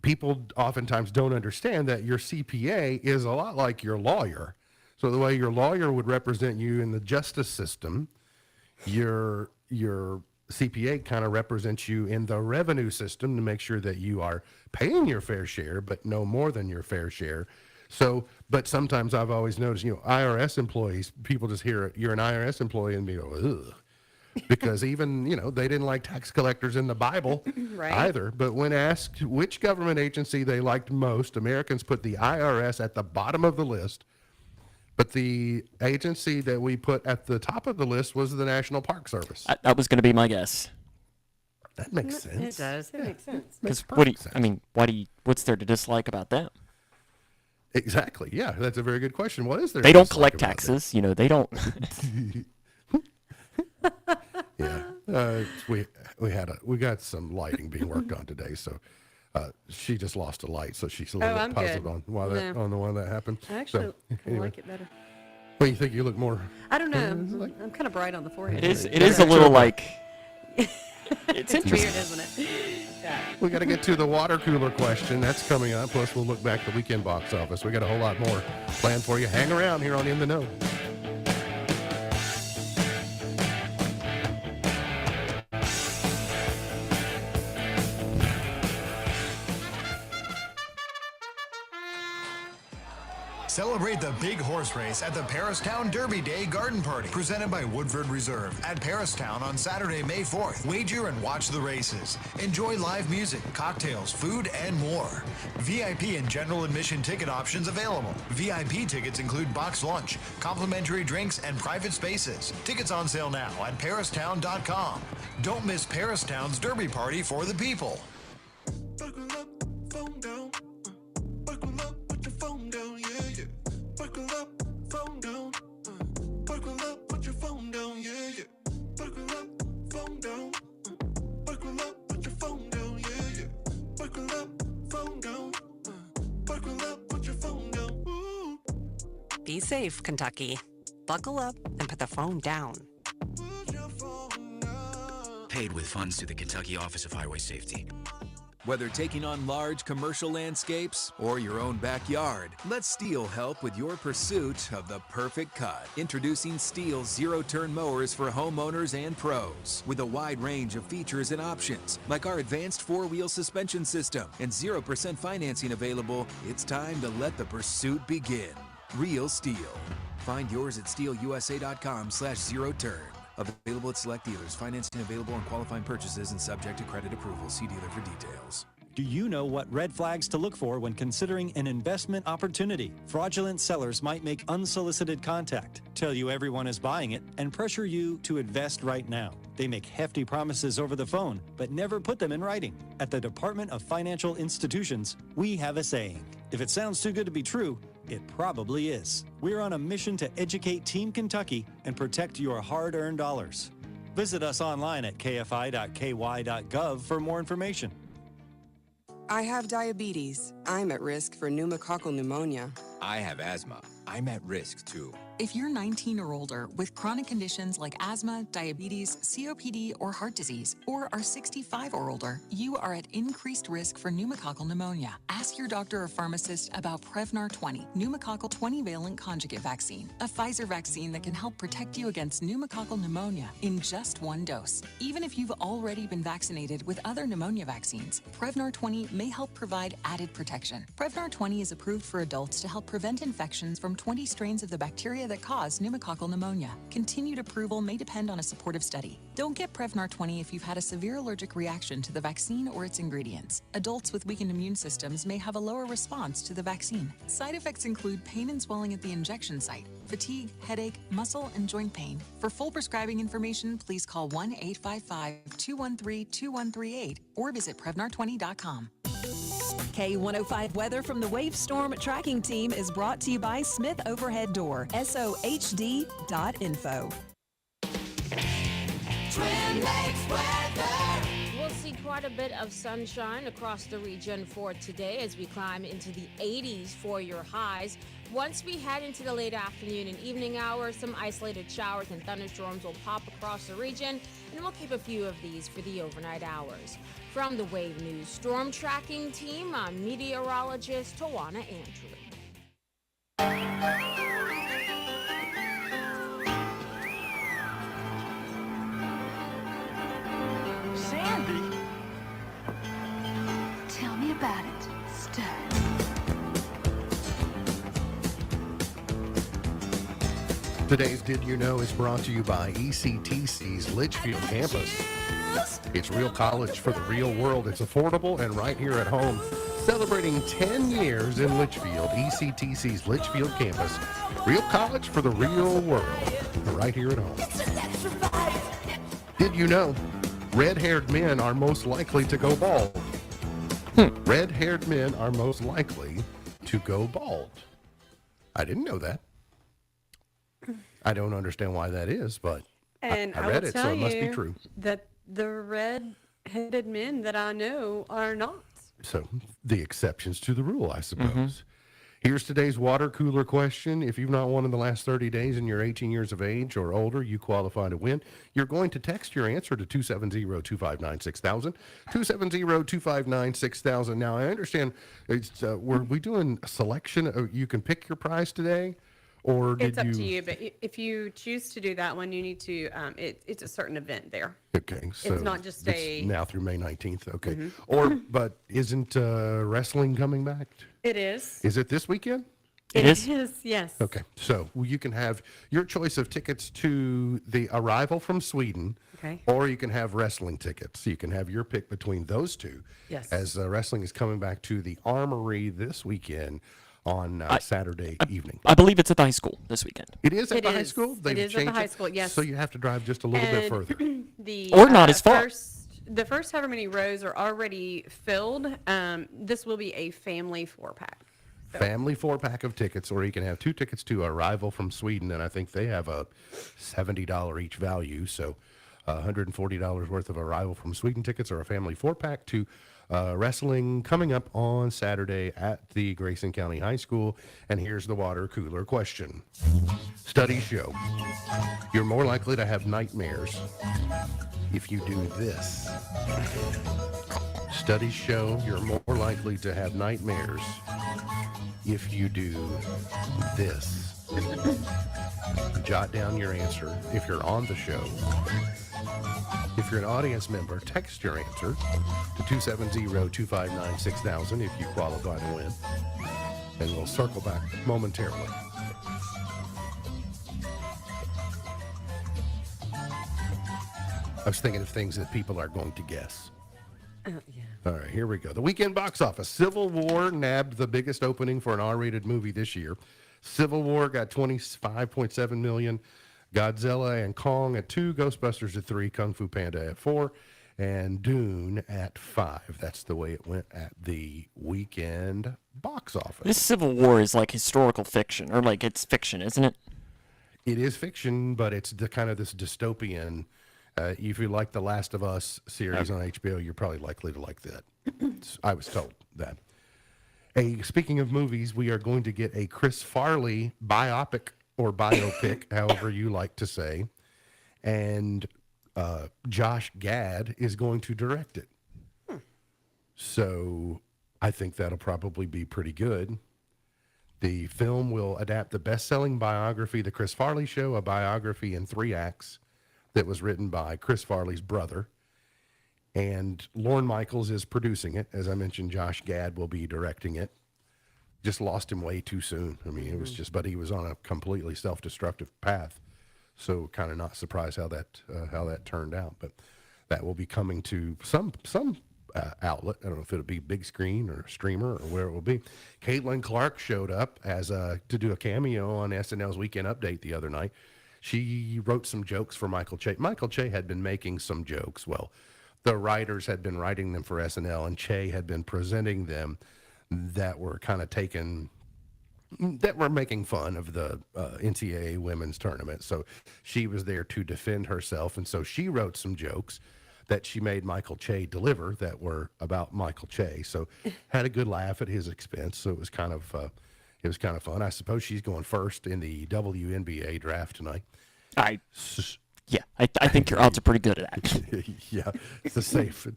people oftentimes don't understand that your CPA is a lot like your lawyer. So the way your lawyer would represent you in the justice system, your CPA kind of represents you in the revenue system to make sure that you are paying your fair share, but no more than your fair share. So, but sometimes I've always noticed, IRS employees, people just hear you're an IRS employee and go, ugh. Because even, they didn't like tax collectors in the Bible Right. either. But when asked which government agency they liked most, Americans put the IRS at the bottom of the list. But the agency that we put at the top of the list was the National Park Service. That was going to be my guess. That makes sense. It does. It makes sense. Because perfect what's there to dislike about them? Exactly. Yeah, that's a very good question. What is there? They to don't dislike collect about taxes. They don't. that? Yeah. We got some lighting being worked on today, so She just lost a light, so she's a little I'm bit puzzled good. on why that No. on the one that happened. I actually So, anyway. like it better. Well, you think you look more? I don't know. I'm kind of bright on the forehead. It is a little like. It's It's interesting. weird, isn't it? Yeah. We got to get to the water cooler question. That's coming up. Plus, we'll look back at the weekend box office. We got a whole lot more planned for you. Hang around here on In the Know. Celebrate the big horse race at the Paristown Derby Day Garden Party, presented by Woodford Reserve at Paristown on Saturday, May 4th. Wager and watch the races. Enjoy live music, cocktails, food, and more. VIP and general admission ticket options available. VIP tickets include box lunch, complimentary drinks, and private spaces. Tickets on sale now at paristown.com. Don't miss Paristown's Derby Party for the people. Buckle up, phone down. Buckle up, put your phone down, yeah, yeah. Buckle up, phone down. Buckle up, put your phone down, yeah, yeah. Buckle up, phone down. Buckle up, put your phone down, yeah, yeah. Buckle up, phone down. Buckle up, put your phone down. Ooh. Be safe, Kentucky. Buckle up and put the phone down. Paid with funds through the Kentucky Office of Highway Safety. Whether taking on large commercial landscapes or your own backyard, let Steel help with your pursuit of the perfect cut. Introducing Steel's zero-turn mowers for homeowners and pros. With a wide range of features and options, like our advanced four-wheel suspension system and 0% financing available, it's time to let the pursuit begin. Real Steel. Find yours at steelusa.com/zero-turn. Available at select dealers. Financing available on qualifying purchases and subject to credit approval. See dealer for details. Do you know what red flags to look for when considering an investment opportunity? Fraudulent sellers might make unsolicited contact, tell you everyone is buying it, and pressure you to invest right now. They make hefty promises over the phone, but never put them in writing. At the Department of Financial Institutions, we have a saying. If it sounds too good to be true, it probably is. We're on a mission to educate Team Kentucky and protect your hard-earned dollars. Visit us online at kfi.ky.gov for more information. I have diabetes. I'm at risk for pneumococcal pneumonia. I have asthma. I'm at risk too. If you're 19 or older with chronic conditions like asthma, diabetes, COPD, or heart disease, or are 65 or older, you are at increased risk for pneumococcal pneumonia. Ask your doctor or pharmacist about Prevnar 20, pneumococcal 20-valent conjugate vaccine, a Pfizer vaccine that can help protect you against pneumococcal pneumonia in just one dose. Even if you've already been vaccinated with other pneumonia vaccines, Prevnar 20 may help provide added protection. Prevnar 20 is approved for adults to help prevent infections from 20 strains of the bacteria that cause pneumococcal pneumonia. Continued approval may depend on a supportive study. Don't get Prevnar 20 if you've had a severe allergic reaction to the vaccine or its ingredients. Adults with weakened immune systems may have a lower response to the vaccine. Side effects include pain and swelling at the injection site, fatigue, headache, muscle, and joint pain. For full prescribing information, please call 1-855-213-2138 or visit Prevnar20.com. K105 weather from the Wave Storm Tracking Team is brought to you by Smith Overhead Door, sohd.info. Twin Lakes weather. We'll see quite a bit of sunshine across the region for today as we climb into the 80s for your highs. Once we head into the late afternoon and evening hours, some isolated showers and thunderstorms will pop across the region, and we'll keep a few of these for the overnight hours. From the Wave News Storm Tracking Team, I'm meteorologist Tawana Andrew. Sandy? Tell me about it, Stud. Today's Did You Know is brought to you by ECTC's Litchfield campus. It's real college for the real world. It's affordable and right here at home. Celebrating 10 years in Litchfield, ECTC's Litchfield campus. Real college for the real world, right here at home. Did you know red-haired men are most likely to go bald? Red-haired men are most likely to go bald. I didn't know that. I don't understand why that is, but And I read will it, so tell it must be you true. that the red-headed men that I know are not. So the exceptions to the rule, I suppose. Here's today's water cooler question. If you've not won in the last 30 days and you're 18 years of age or older, you qualify to win. You're going to text your answer to 270-259-6000. 270-259-6000. Now, I understand, were we doing a selection? You can pick your prize today? Or did It's up to you, but if you choose to do that one, you need to, it's a certain event there. Okay, so It's not just it's now through May 19th. Okay. But isn't wrestling coming back? It is. Is it this weekend? It is, yes. Okay, so you can have your choice of tickets to the Arrival from Sweden, Okay. or you can have wrestling tickets. You can have your pick between those two. Yes. As wrestling is coming back to the Armory this weekend on Saturday evening. I believe it's at the high school this weekend. It is at It the high is. school? It They've is at the changed high it? school, yes. So you have to drive just a little bit further. The, Or not as far. The first however many rows are already filled. This will be a family 4-pack. Family 4-pack of tickets, or you can have 2 tickets to Arrival from Sweden, and I think they have a $70 each value, so $140 worth of Arrival from Sweden tickets, or a family 4-pack to wrestling coming up on Saturday at the Grayson County High School. And here's the water cooler question. Studies show you're more likely to have nightmares if you do this. Studies show you're more likely to have nightmares if you do this. Jot down your answer if you're on the show. If you're an audience member, text your answer to 270-259-6000 if you qualify to win. And we'll circle back momentarily. I was thinking of things that people are going to guess. All right, here we go. The weekend box office. Civil War nabbed the biggest opening for an R-rated movie this year. Civil War got $25.7 million. Godzilla and Kong at 2, Ghostbusters at 3, Kung Fu Panda at 4, and Dune at 5. That's the way it went at the weekend box office. This Civil War is like historical fiction, or like it's fiction, isn't it? It is fiction, but it's the kind of this dystopian. If you like the Last of Us series on HBO, you're probably likely to like that. I was told that. Speaking of movies, we are going to get a Chris Farley biopic or biopic, however you like to say, and Josh Gad is going to direct it. So I think that'll probably be pretty good. The film will adapt the best-selling biography, The Chris Farley Show, a biography in 3 acts that was written by Chris Farley's brother. And Lorne Michaels is producing it. As I mentioned, Josh Gad will be directing it. Just lost him way too soon. I mean, it was just, but he was on a completely self-destructive path. So kind of not surprised how that turned out. But that will be coming to some outlet. I don't know if it'll be big screen or streamer or where it will be. Caitlin Clark showed up as to do a cameo on SNL's Weekend Update the other night. She wrote some jokes for Michael Che. Michael Che had been making some jokes. Well, the writers had been writing them for SNL, and Che had been presenting them that were kind of that were making fun of the NCAA women's tournament. So she was there to defend herself, and so she wrote some jokes that she made Michael Che deliver that were about Michael Che. So had a good laugh at his expense. So it was kind of fun. I suppose she's going first in the WNBA draft tonight. I think your odds are pretty good at that. Yeah, it's a safe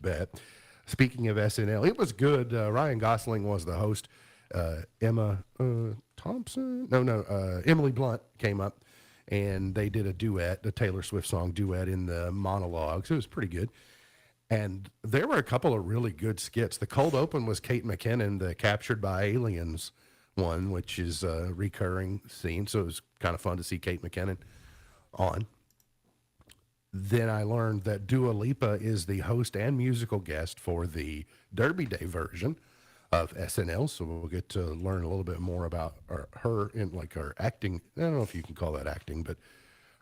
bet. Speaking of SNL, it was good. Ryan Gosling was the host. Emily Blunt came up, and they did a duet, a Taylor Swift song duet in the monologues. It was pretty good. And there were a couple of really good skits. The cold open was Kate McKinnon, the Captured by Aliens one, which is a recurring scene. So it was kind of fun to see Kate McKinnon on. Then I learned that Dua Lipa is the host and musical guest for the Derby Day version of SNL. So we'll get to learn a little bit more about her in like her acting. I don't know if you can call that acting, but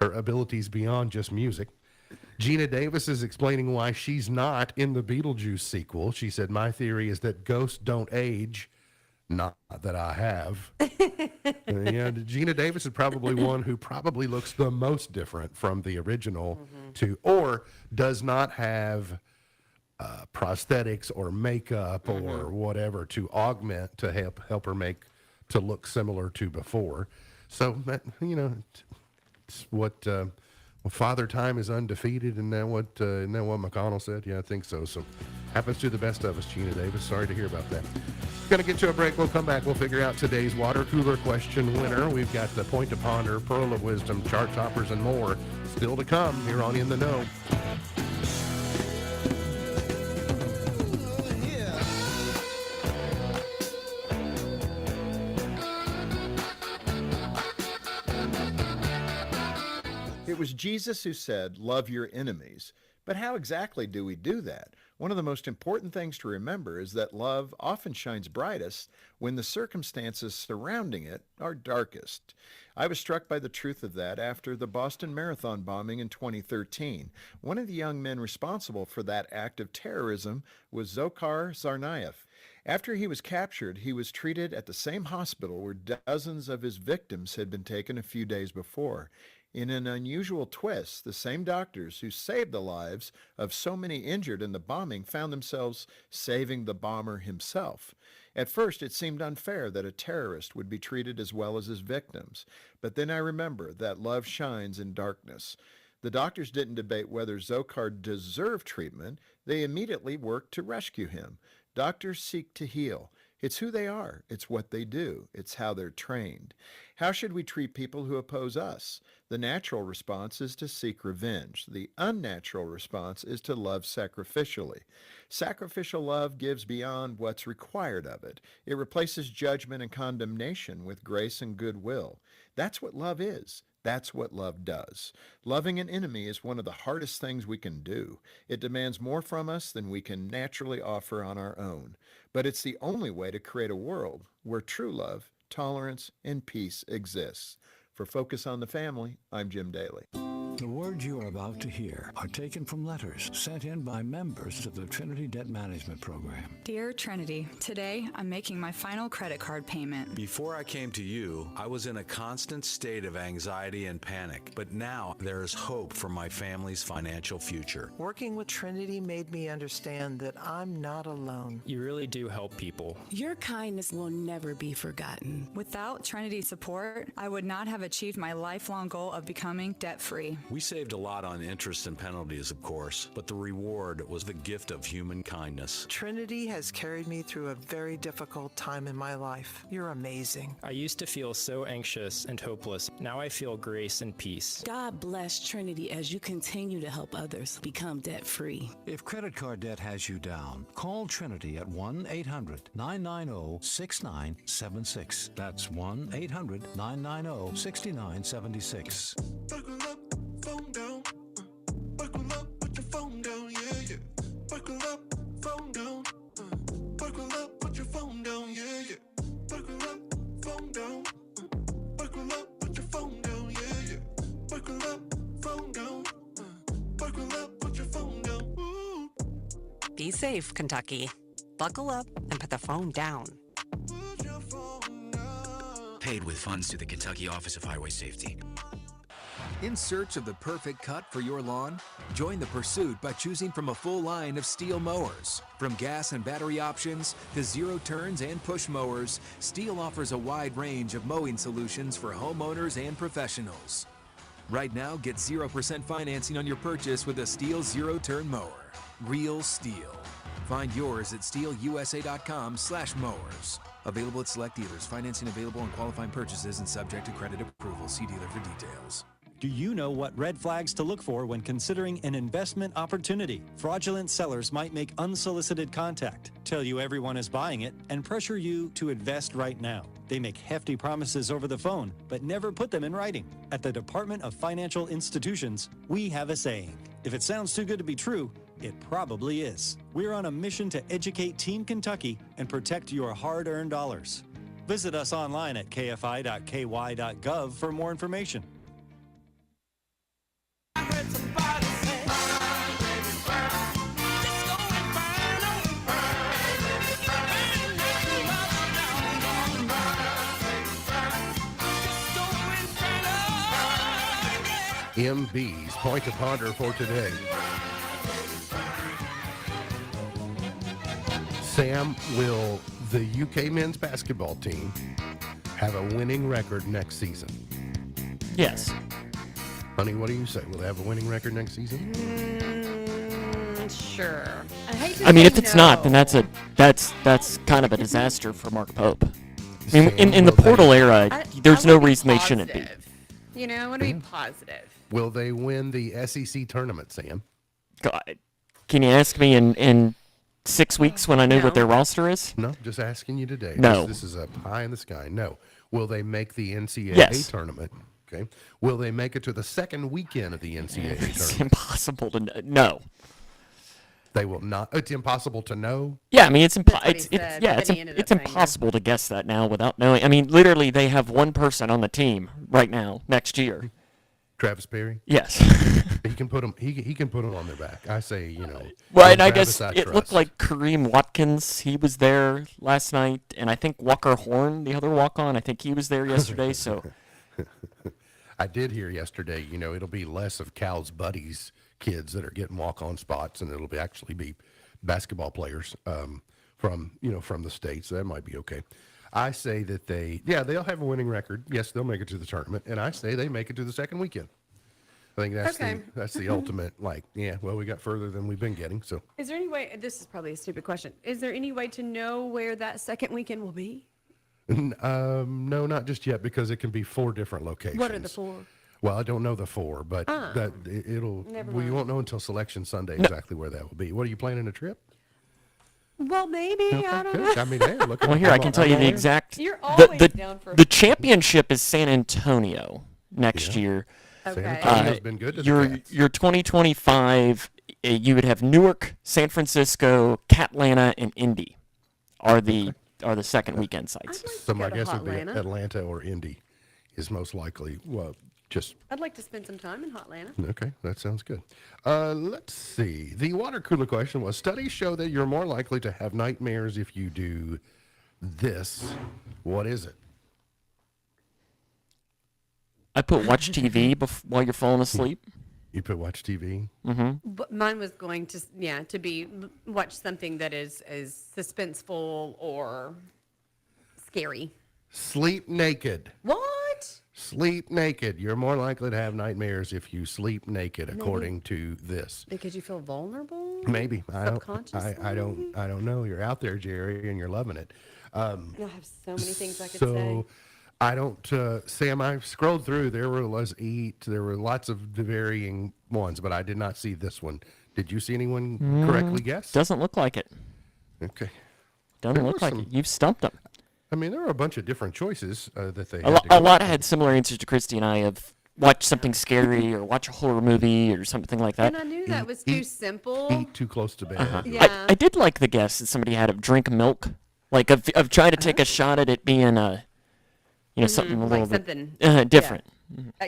her abilities beyond just music. Gina Davis is explaining why she's not in the Beetlejuice sequel. She said, "My theory is that ghosts don't age. Not that I have." Yeah, Gina Davis is probably one who probably looks the most different from the original or does not have prosthetics or makeup or whatever to augment to help her make to look similar to before. So that, it's what Father Time is undefeated, and now what McConnell said? Yeah, I think so. So happens to the best of us, Gina Davis. Sorry to hear about that. Going to get to a break. We'll come back. We'll figure out today's water cooler question winner. We've got the Point to Ponder, Pearl of Wisdom, chart toppers, and more still to come here on In the Know. It was Jesus who said, "Love your enemies." But how exactly do we do that? One of the most important things to remember is that love often shines brightest when the circumstances surrounding it are darkest. I was struck by the truth of that after the Boston Marathon bombing in 2013. One of the young men responsible for that act of terrorism was Dzhokhar Tsarnaev. After he was captured, he was treated at the same hospital where dozens of his victims had been taken a few days before. In an unusual twist, the same doctors who saved the lives of so many injured in the bombing found themselves saving the bomber himself. At first, it seemed unfair that a terrorist would be treated as well as his victims. But then I remember that love shines in darkness. The doctors didn't debate whether Dzhokhar deserved treatment. They immediately worked to rescue him. Doctors seek to heal. It's who they are. It's what they do. It's how they're trained. How should we treat people who oppose us? The natural response is to seek revenge. The unnatural response is to love sacrificially. Sacrificial love gives beyond what's required of it. It replaces judgment and condemnation with grace and goodwill. That's what love is. That's what love does. Loving an enemy is one of the hardest things we can do. It demands more from us than we can naturally offer on our own. But it's the only way to create a world where true love, tolerance, and peace exists. For Focus on the Family, I'm Jim Daly. The words you are about to hear are taken from letters sent in by members of the Trinity Debt Management Program. Dear Trinity, today I'm making my final credit card payment. Before I came to you, I was in a constant state of anxiety and panic, but now there is hope for my family's financial future. Working with Trinity made me understand that I'm not alone. You really do help people. Your kindness will never be forgotten. Without Trinity's support, I would not have achieved my lifelong goal of becoming debt-free. We saved a lot on interest and penalties, of course, but the reward was the gift of human kindness. Trinity has carried me through a very difficult time in my life. You're amazing. I used to feel so anxious and hopeless. Now I feel grace and peace. God bless Trinity as you continue to help others become debt-free. If credit card debt has you down, call Trinity at 1-800-990-6976. That's 1-800-990-6976. Phone down, buckle up, put your phone down, yeah, yeah. Buckle up, phone down, buckle up, put your phone down, yeah, yeah. Buckle up, phone down, buckle up, put your phone down, yeah, yeah. Buckle up, phone down, buckle up, put your phone down. Ooh. Be safe, Kentucky. Buckle up and put the phone down. Paid with funds through the Kentucky Office of Highway Safety. In search of the perfect cut for your lawn? Join the pursuit by choosing from a full line of Steel mowers. From gas and battery options to zero turns and push mowers, Steel offers a wide range of mowing solutions for homeowners and professionals. Right now, get 0% financing on your purchase with a Steel zero-turn mower. Real Steel. Find yours at steelusa.com/mowers. Available at select dealers. Financing available on qualifying purchases and subject to credit approval. See dealer for details. Do you know what red flags to look for when considering an investment opportunity? Fraudulent sellers might make unsolicited contact, tell you everyone is buying it, and pressure you to invest right now. They make hefty promises over the phone, but never put them in writing. At the Department of Financial Institutions, we have a saying. If it sounds too good to be true, it probably is. We're on a mission to educate Team Kentucky and protect your hard-earned dollars. Visit us online at kfi.ky.gov for more information. MB's Point to Ponder for today. Sam, will the UK men's basketball team have a winning record next season? Yes. Honey, what do you say? Will they have a winning record next season? Sure. I hate to I mean, say if it's not, then no. that's kind of a disaster for Mark Pope. I mean, in the Will they- portal era, there's I no wanna be reason they shouldn't be. positive. You know, I want to be positive. Will they win the SEC tournament, Sam? God, can you ask me in 6 weeks when I know what their roster is? No, just asking you today. No. This is a pie in the sky. No. Will they make the NCAA Yes. tournament? Okay. Will they make it to the second weekend of the NCAA It's tournament? impossible to no. They will not. It's impossible to know. Yeah, I mean it's That's what he it's said, yeah, but it's then he ended it's up saying no. impossible to guess that now without knowing. I mean, literally, they have one person on the team right now next year. Travis Perry. Yes. He can put them. He can put them on their back. I say, you know. Well, in and I Travis, guess it looked trust. like Kareem Watkins. He was there last night, and I think Walker Horn, the other walk-on, I think he was there yesterday. So I did hear yesterday. You know, it'll be less of Cal's buddies, kids that are getting walk-on spots, and it'll be actually be basketball players from the states. So that might be okay. I say that they'll have a winning record. Yes, they'll make it to the tournament, and I say they make it to the second weekend. I think that's the ultimate. We got further than we've been getting. So Is there any way, this is probably a stupid question, is there any way to know where that second weekend will be? no, not just yet, because it can be 4 different locations. What are the 4? Well, I don't know the 4, but Never you mind. won't know until Selection Sunday exactly where that will be. What are you planning a trip? Well, maybe, I don't know. I mean, hey, look. well, here I can tell you the exact. You're always down for the championship is San Antonio next year. Okay. San Antonio's been good to the your Cats. your 2025, you would have Newark, San Francisco, Catlanta, and Indy are the second weekend sites. So my to guess would be Hotlanta. Atlanta or Indy is most likely. Well, just I'd like to spend some time in Hotlanta. okay. That sounds good. Let's see. The water cooler question was: studies show that you're more likely to have nightmares if you do this. What is it? I put watch TV while you're falling asleep. You put watch TV. Mm-hmm. But mine was going to be watch something that is suspenseful or scary. Sleep naked. What? Sleep naked. You're more likely to have nightmares if you sleep naked, according to this. Because you feel vulnerable? Maybe. I Subconsciously? don't know. You're out there, Jerry, and you're loving it. I have so many things I could So say. I don't, Sam, I scrolled through. There were lots of varying ones, but I did not see this one. Did you see anyone correctly guess? Doesn't look like it. Okay. Doesn't There look was like some- it. You've stumped them. I mean, there were a bunch of different choices that they A, had lo- to go a lot with. had similar answers to Christy and I of watch something scary or watch a horror movie or something like that. And I knew that was too simple. Eat too close to bed. Uh-huh. Yeah. I did like the guess that somebody had of drink milk, like of trying to take a shot at it being something a like little something bit different.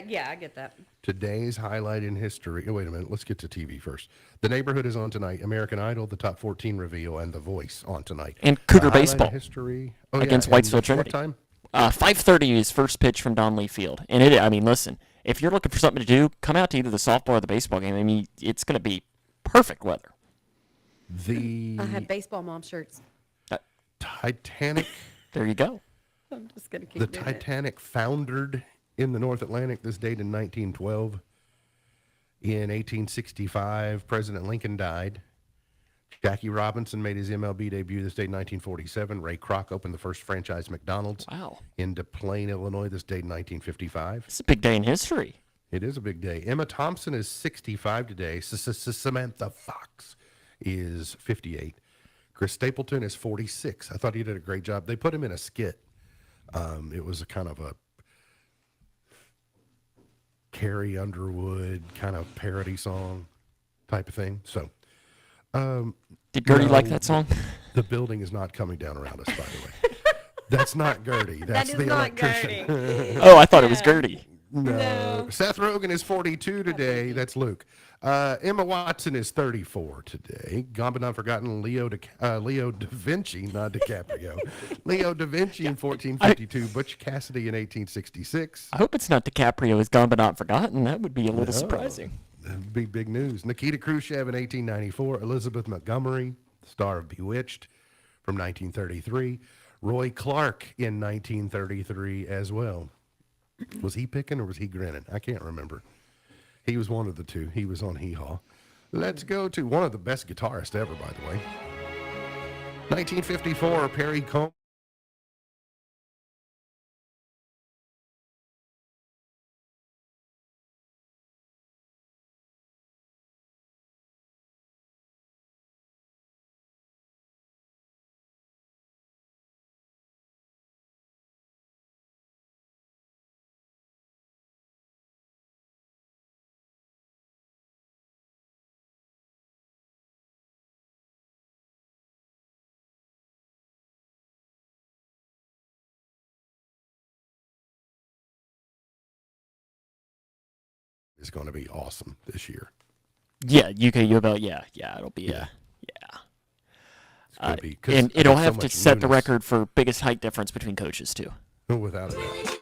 Yeah, I get that. Today's highlight in history. Oh, wait a minute. Let's get to TV first. The Neighborhood is on tonight. American Idol, the Top 14 reveal, and The Voice on tonight. And The Cougar highlight in baseball history against and Whitesville what Trinity. time? 5:30 is first pitch from Don Lee Field, and listen, if you're looking for something to do, come out to either the softball or the baseball game. I mean, it's going to be perfect weather. The I had baseball mom shirts. Titanic. There you go. I'm just going to keep The doing it. Titanic foundered in the North Atlantic this date in 1912. In 1865, President Lincoln died. Jackie Robinson made his MLB debut this date in 1947. Ray Kroc opened the first franchise McDonald's Wow. in Des Plaines, Illinois this date in 1955. It's a big day in history. It is a big day. Emma Thompson is 65 today. Samantha Fox is 58. Chris Stapleton is 46. I thought he did a great job. They put him in a skit. It was a kind of a Carrie Underwood kind of parody song type of thing. So, Did Gertie no, like that song? The building is not coming down around us, by the way. That's not Gertie. That's is the not electrician. Oh, I thought it was Gertie. No. Seth Rogen is 42 today. That's Luke. Emma Watson is 34 today. Gone but not forgotten, Leo da Vinci, not DiCaprio. Leo da Vinci in 1452. Butch Cassidy in 1866. I hope it's not DiCaprio is gone but not forgotten. That would be a little surprising. That'd be big news. Nikita Khrushchev in 1894. Elizabeth Montgomery, star of Bewitched, from 1933. Roy Clark in 1933 as well. Was he picking or was he grinning? I can't remember. He was one of the two. He was on Hee Haw. Let's go to one of the best guitarists ever, by the way. 1954, Perry Como. Is going to be awesome this year. Yeah, UK U of L. Yeah, it'll be It's gonna be, 'cause and I it'll got so have to much set the newness. record for biggest height difference between coaches too. Without a doubt.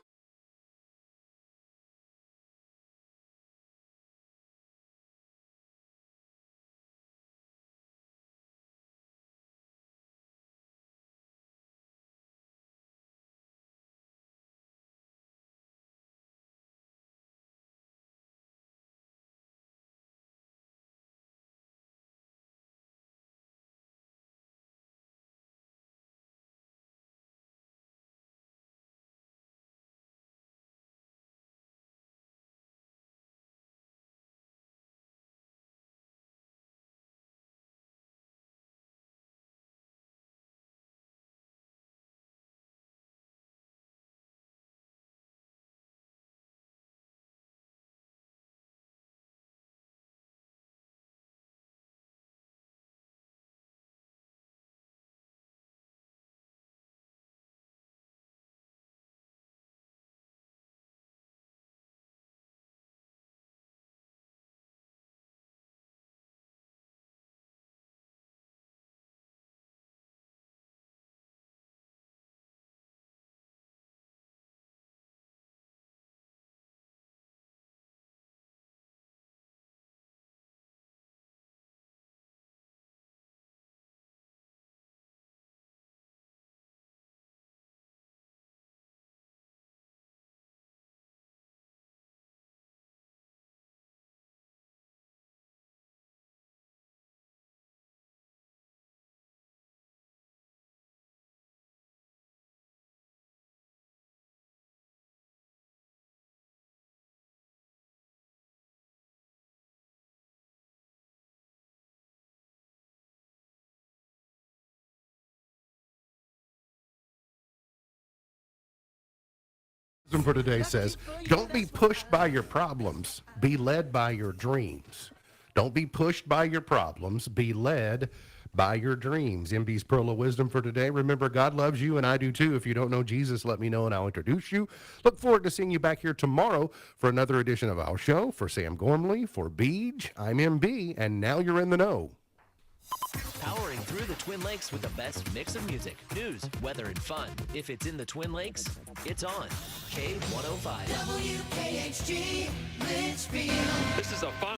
For today says, don't be pushed by your problems, be led by your dreams. Don't be pushed by your problems, be led by your dreams. MB's Pearl of Wisdom for today. Remember, God loves you, and I do too. If you don't know Jesus, let me know, and I'll introduce you. Look forward to seeing you back here tomorrow for another edition of our show. For Sam Gormley, for Beej, I'm MB, and now you're in the know. Powering through the Twin Lakes with the best mix of music, news, weather, and fun. If it's in the Twin Lakes, it's on K105. WKHG, Litchfield. This is a fun